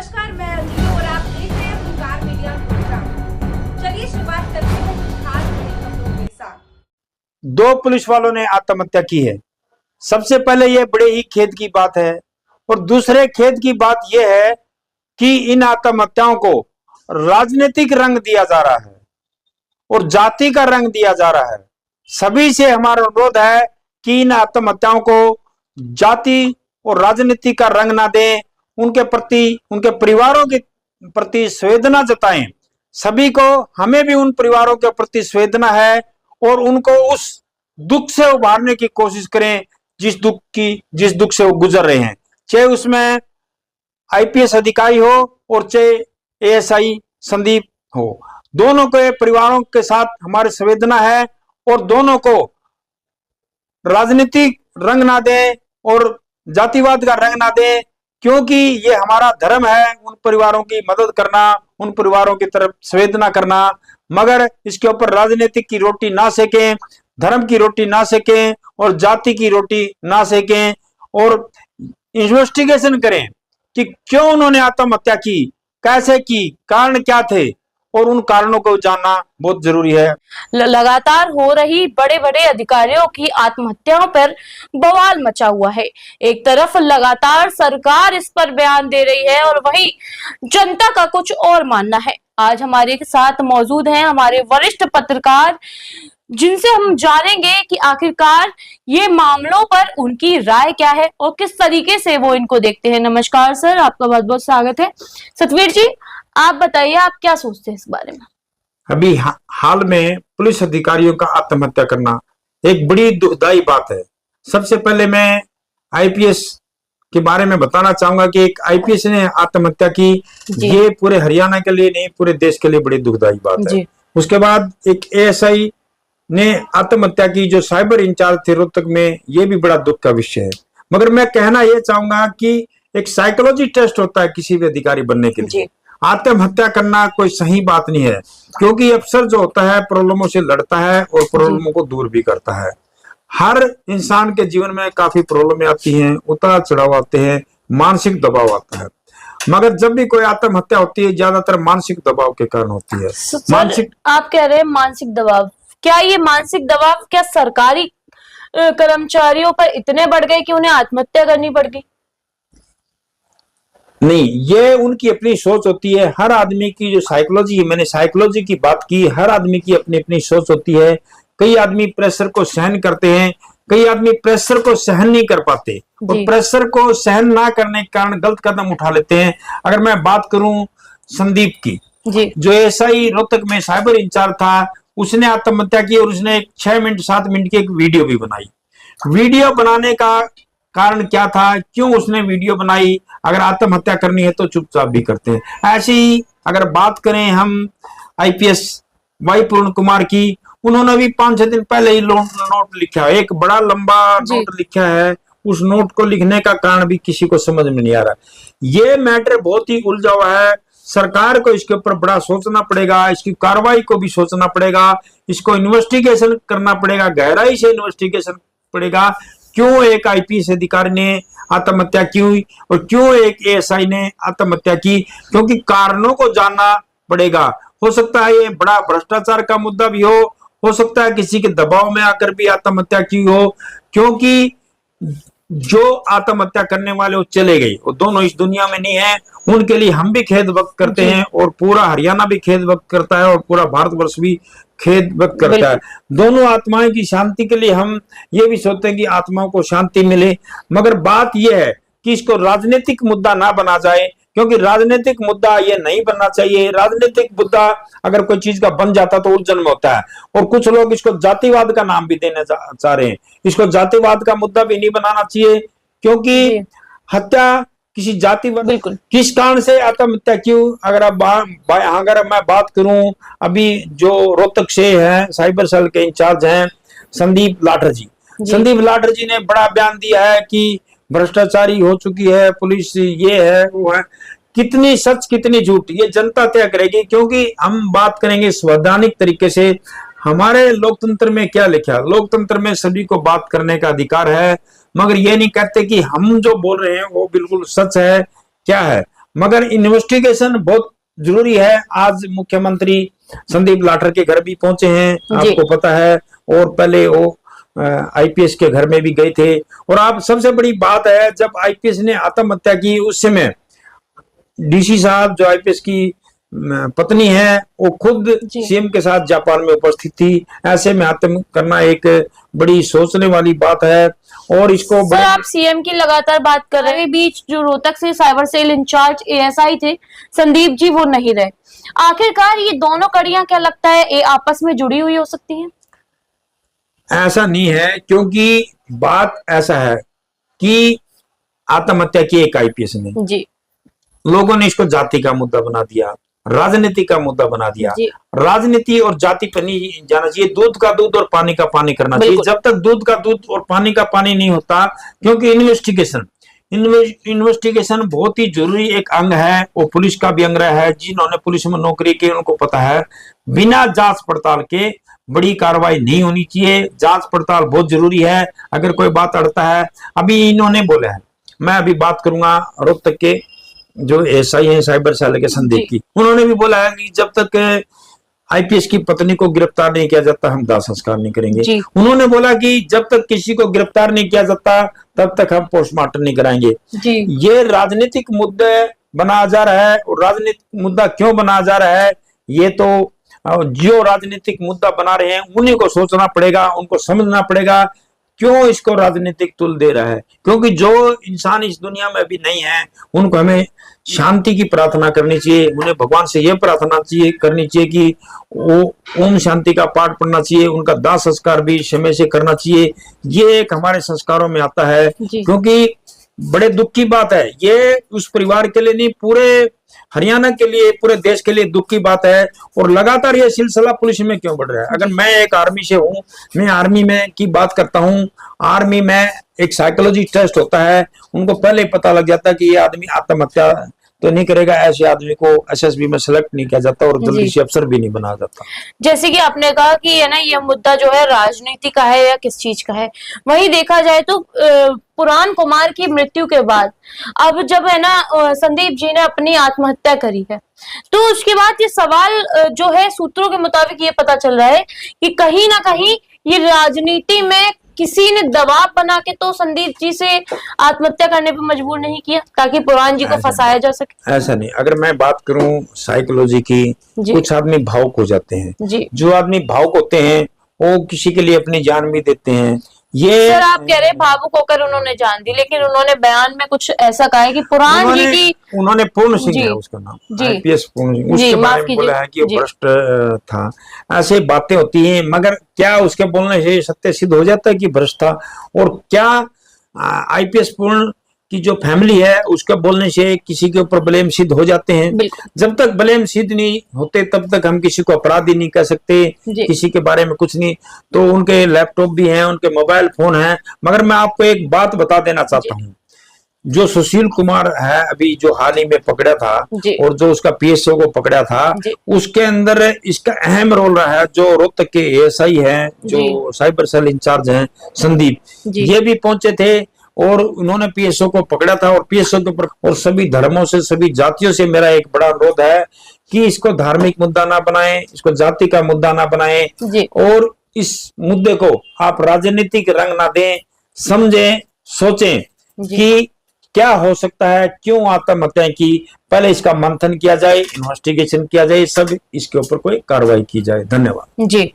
नमस्कार, मैं अंजलि और आप देख रहे हैं हुंकार मीडिया प्रोग्राम। चलिए शुरुआत करते हैं कुछ खास बड़ी खबरों के साथ। दो पुलिस वालों ने आत्महत्या की है। सबसे पहले यह बड़े ही खेद की बात है और दूसरे खेद की बात यह है कि इन आत्महत्याओं को राजनीतिक रंग दिया जा रहा है और जाति का रंग दिया जा रहा है। सभी से हमारा अनुरोध है कि इन आत्महत्याओं को जाति और राजनीति का रंग ना दें, उनके प्रति, उनके परिवारों के प्रति संवेदना जताएं। सभी को, हमें भी उन परिवारों के प्रति संवेदना है और उनको उस दुख से उबारने की कोशिश करें जिस दुख से वो गुजर रहे हैं, चाहे उसमें आईपीएस अधिकारी हो और चाहे एएसआई संदीप हो। दोनों के परिवारों के साथ हमारी संवेदना है और दोनों को राजनीतिक रंग ना दें और जातिवाद का रंग ना दें, क्योंकि ये हमारा धर्म है उन परिवारों की मदद करना, उन परिवारों की तरफ संवेदना करना। मगर इसके ऊपर राजनीतिक की रोटी ना सेकें, धर्म की रोटी ना सेकें और जाति की रोटी ना सेकें और इन्वेस्टिगेशन करें कि क्यों उन्होंने आत्महत्या की, कैसे की, कारण क्या थे और उन कारणों को जानना बहुत जरूरी है। लगातार हो रही बड़े बड़े अधिकारियों की आत्महत्याओं पर बवाल मचा हुआ है। एक तरफ लगातार सरकार इस पर बयान दे रही है और वहीं जनता का कुछ और मानना है। आज हमारे साथ मौजूद हैं हमारे वरिष्ठ पत्रकार, जिनसे हम जानेंगे कि आखिरकार ये मामलों पर उनकी राय क्या है और किस तरीके से वो इनको देखते हैं। नमस्कार सर, आपका बहुत बहुत स्वागत है। सतवीर जी, आप बताइए, आप क्या सोचते हैं इस बारे में? अभी हाल में पुलिस अधिकारियों का आत्महत्या करना एक बड़ी दुखदाई बात है। सबसे पहले मैं आईपीएस के बारे में बताना चाहूंगा कि एक आईपीएस ने आत्महत्या की, ये पूरे हरियाणा के लिए नहीं, पूरे देश के लिए बड़ी दुखदाई बात है। उसके बाद एक एएसआई ने आत्महत्या की जो साइबर इंचार्ज थे रोहतक में, ये भी बड़ा दुख का विषय है। मगर मैं कहना यह चाहूंगा कि एक साइकोलॉजी टेस्ट होता है किसी भी अधिकारी बनने के लिए। आत्महत्या करना कोई सही बात नहीं है, क्योंकि अफसर जो होता है प्रॉब्लमों से लड़ता है और प्रॉब्लमों को दूर भी करता है। हर इंसान के जीवन में काफी प्रॉब्लमें आती हैं, उतार चढ़ाव आते हैं, मानसिक दबाव आता है। मगर जब भी कोई आत्महत्या होती है ज्यादातर मानसिक दबाव के कारण होती है। मानसिक, आप कह रहे हैं मानसिक दबाव, क्या ये मानसिक दबाव क्या सरकारी कर्मचारियों पर इतने बढ़ गए कि उन्हें आत्महत्या करनी पड़ गई? नहीं, ये उनकी अपनी सोच होती है। हर आदमी की जो साइकोलॉजी है, मैंने साइकोलॉजी की बात की, हर आदमी की अपनी अपनी सोच होती है। कई आदमी प्रेशर को सहन करते हैं, कई आदमी प्रेशर को सहन नहीं कर पाते और प्रेशर को सहन ना करने के कारण गलत कदम उठा लेते हैं। अगर मैं बात करूं संदीप की, जो एएसआई रोहतक में साइबर इंचार्ज था, उसने आत्महत्या की और उसने 6 मिनट 7 मिनट की एक वीडियो भी बनाई। वीडियो बनाने का कारण क्या था, क्यों उसने वीडियो बनाई? अगर आत्महत्या करनी है तो चुपचाप भी करते हैं। ऐसे ही अगर बात करें हम आईपीएस वाई पूर्ण कुमार की, उन्होंने भी 5-6 दिन पहले ही नोट लिखा, एक बड़ा लंबा नोट लिखा है। उस नोट को लिखने का कारण भी किसी को समझ में नहीं आ रहा। ये मैटर बहुत ही उलझा हुआ है। सरकार को इसके ऊपर बड़ा सोचना पड़ेगा, इसकी कार्रवाई को भी सोचना पड़ेगा, इसको इन्वेस्टिगेशन करना पड़ेगा, गहराई से इन्वेस्टिगेशन पड़ेगा। क्यों एक आईपीएस अधिकारी ने आत्महत्या की और क्यों एक एएसआई ने आत्महत्या की, क्योंकि कारणों को जानना पड़ेगा। हो सकता है ये बड़ा भ्रष्टाचार का मुद्दा भी हो सकता है किसी के दबाव में आकर भी आत्महत्या की हो, क्योंकि जो आत्महत्या करने वाले वो चले गए, वो दोनों इस दुनिया में नहीं है। उनके लिए हम भी खेद व्यक्त करते हैं और पूरा हरियाणा भी खेद व्यक्त करता है और पूरा भारतवर्ष भी खेद व्यक्त करता है। दोनों आत्माओं की शांति के लिए हम ये भी सोचते हैं कि आत्माओं को शांति मिले। मगर बात यह है कि इसको राजनीतिक मुद्दा ना बना जाए, क्योंकि राजनीतिक मुद्दा ये नहीं बनना चाहिए। राजनीतिक मुद्दा अगर कोई चीज का बन जाता तो उलझन में होता है और कुछ लोग इसको जातिवाद का नाम भी देना चाह रहे हैं। इसको जातिवाद का मुद्दा भी नहीं बनाना चाहिए, क्योंकि हत्या किसी जातिवाद, किस कारण से आत्महत्या क्यों, अगर मैं बात करूं, अभी जो रोहतक से हैं साइबर सेल के इंचार्ज हैं संदीप लाठर जी, संदीप लाठर जी ने बड़ा बयान दिया है कि भ्रष्टाचारी हो चुकी है पुलिस, ये है वो है। कितनी सच कितनी झूठ ये जनता तय करेगी, क्योंकि हम बात करेंगे संवैधानिक तरीके से। हमारे लोकतंत्र में क्या लिखा है? लोकतंत्र में सभी को बात करने का अधिकार है, मगर ये नहीं कहते कि हम जो बोल रहे हैं वो बिल्कुल सच है क्या है। मगर इन्वेस्टिगेशन बहुत जरूरी है। आज मुख्यमंत्री संदीप लाठर के घर भी पहुंचे हैं, आपको पता है, और पहले वो आईपीएस के घर में भी गए थे। और आप सबसे बड़ी बात है, जब आईपीएस ने आत्महत्या की उस समय डीसी साहब जो आईपीएस की पत्नी है वो खुद सीएम के साथ जापान में उपस्थित थी। ऐसे में आत्म करना एक बड़ी सोचने वाली बात है। और इसको सर, आप सीएम की लगातार बात कर रहे हैं, बीच जो रोहतक से साइबर सेल इंचार्ज एएसआई थे संदीप जी, वो नहीं रहे। आखिरकार ये दोनों कड़ियां क्या लगता है ये आपस में जुड़ी हुई हो सकती हैं? ऐसा नहीं है, क्योंकि बात ऐसा है कि आत्महत्या की एक आईपीएस ने जी, लोगों ने इसको जाति का मुद्दा बना दिया, राजनीति का मुद्दा बना दिया। राजनीति और जाति पर नहीं जाना चाहिए, दूध का दूध और पानी का पानी करना चाहिए। जब तक दूध का दूध और पानी का पानी नहीं होता, क्योंकि इन्वेस्टिगेशन बहुत ही जरूरी एक अंग है। वो पुलिस का भी अंग है, जिन्होंने पुलिस में नौकरी की उनको पता है, बिना जांच पड़ताल के बड़ी कार्रवाई नहीं होनी चाहिए। जांच पड़ताल बहुत जरूरी है। अगर कोई बात अड़ता है, अभी इन्होंने बोला है, मैं अभी बात करूंगा रोहतक के जो एसआई है साइबर सेल के संदीप की, उन्होंने भी बोला है कि जब तक आईपीएस की पत्नी को गिरफ्तार नहीं किया जाता हम दाह संस्कार नहीं करेंगे। उन्होंने बोला कि जब तक किसी को गिरफ्तार नहीं किया जाता तब तक हम पोस्टमार्टम नहीं कराएंगे। ये राजनीतिक मुद्दे बनाया जा रहा है। और राजनीतिक मुद्दा क्यों बनाया जा रहा है, ये तो जो राजनीतिक मुद्दा बना रहे हैं उन्हीं को सोचना पड़ेगा, उनको समझना पड़ेगा क्यों इसको राजनीतिक तुल दे रहा है। क्योंकि जो इंसान इस दुनिया में अभी नहीं है उनको हमें शांति की प्रार्थना करनी चाहिए। उन्हें भगवान से यह प्रार्थना करनी चाहिए कि वो ओम शांति का पाठ पढ़ना चाहिए, उनका दाह संस्कार भी समय से करना चाहिए। ये एक हमारे संस्कारों में आता है। क्योंकि बड़े दुख की बात है, ये उस परिवार के लिए नहीं, पूरे हरियाणा के लिए, पूरे देश के लिए दुख की बात है। और लगातार ये सिलसिला पुलिस में क्यों बढ़ रहा है? अगर मैं एक आर्मी से हूँ, मैं आर्मी में की बात करता हूँ, आर्मी में एक साइकोलॉजी टेस्ट होता है, उनको पहले ही पता लग जाता है कि ये आदमी आत्महत्या तो नहीं करेगा। ऐसे आदमी को एसएसबी में सेलेक्ट नहीं किया जाता और जल्दी से अफसर भी नहीं बनाया जाता। जैसे कि आपने कहा कि है ना, ये मुद्दा जो है राजनीति का है या किस चीज का है। वहीं देखा जाए तो पुराण कुमार की मृत्यु के बाद अब जब है ना संदीप जी ने अपनी आत्महत्या करी है, तो उसके बाद ये सवाल जो है सूत्रों के मुताबिक ये पता चल रहा है कि कहीं ना कहीं ये राजनीति में किसी ने दबाव बना के तो संदीप जी से आत्महत्या करने पे मजबूर नहीं किया ताकि पुराण जी को फंसाया जा सके। ऐसा नहीं। अगर मैं बात करूं साइकोलॉजी की, कुछ आदमी भावुक हो जाते हैं। जो आदमी भावुक होते हैं वो किसी के लिए अपनी जान भी देते हैं। ये सर, आप कह रहे हैं भावुक होकर उन्होंने जान दी, लेकिन उन्होंने बयान में कुछ ऐसा कहा है कि पुराण जी की, उन्होंने पूर्ण सिंह है उसका नाम, आईपीएस पूर्ण सिंह, उसके बारे में बोला है कि वो भ्रष्ट था। ऐसे बातें होती हैं, मगर क्या उसके बोलने से सत्य सिद्ध हो जाता है कि भ्रष्ट था? और क्या आईपीएस पूर्ण की जो फैमिली है उसके बोलने से किसी के ऊपर ब्लेम सिद्ध हो जाते हैं? जब तक ब्लेम सिद्ध नहीं होते तब तक हम किसी को अपराधी नहीं कह सकते, किसी के बारे में कुछ नहीं। तो उनके लैपटॉप भी हैं, उनके मोबाइल फोन हैं। मगर मैं आपको एक बात बता देना चाहता हूँ, जो सुशील कुमार है अभी जो हाल ही में पकड़ा था और जो उसका पीएसओ को पकड़ा था, उसके अंदर इसका अहम रोल रहा है। जो रोहतक के एएसआई हैं, जो साइबर सेल इंचार्ज हैं संदीप, ये भी पहुंचे थे और उन्होंने पीएसओ को पकड़ा था। और पीएसओ के ऊपर और सभी धर्मों से, सभी जातियों से मेरा एक बड़ा अनुरोध है कि इसको धार्मिक मुद्दा ना बनाएं, इसको जाति का मुद्दा ना बनाएं और इस मुद्दे को आप राजनीतिक रंग ना दें। समझें, सोचें कि क्या हो सकता है, क्यों आत्महत्या की, पहले इसका मंथन किया जाए, इन्वेस्टिगेशन किया जाए, सब इसके ऊपर कोई कार्रवाई की जाए। धन्यवाद। जी।